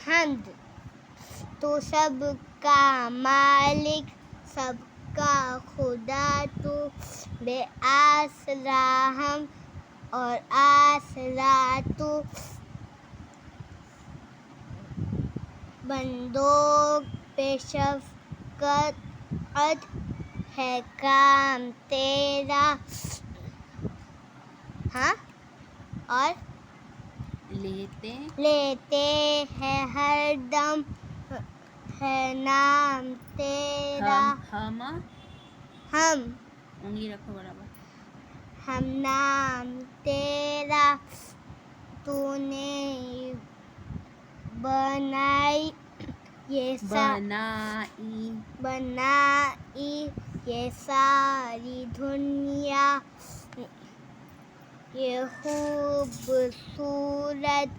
हम्द। तू सबका मालिक, सबका खुदा, तू बेआसरा हम और आसरा तू। बंदों पे शफ़क़त है काम तेरा। हाँ, और लेते हैं हर दम है नाम तेरा। हम उंगली रखो बराबर। हम नाम तेरा। तूने बनाई ये सारी दुनिया, ये खूबसूरत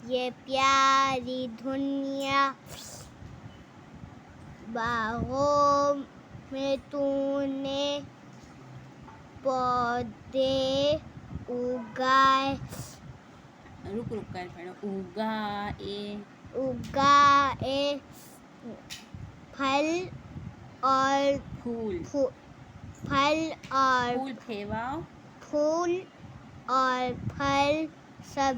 ये प्यारी दुनिया। बागों में तूने पौधे उगाए। रुक कर पढ़ो। उगाए फल और फूल और फल सब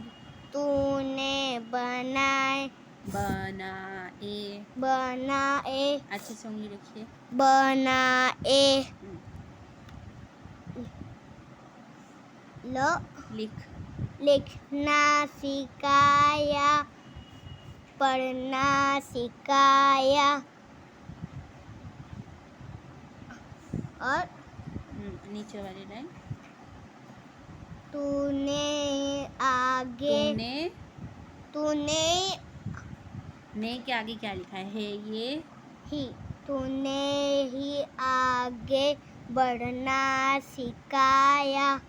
तूने बनाए। अच्छे से उंगली रखिए। बनाए। लो लिखना सिखाया, पढ़ना सिखाया और नीचे वाली लाइन। तूने ने के आगे क्या लिखा है? ये ही। तूने ही आगे बढ़ना सिखाया।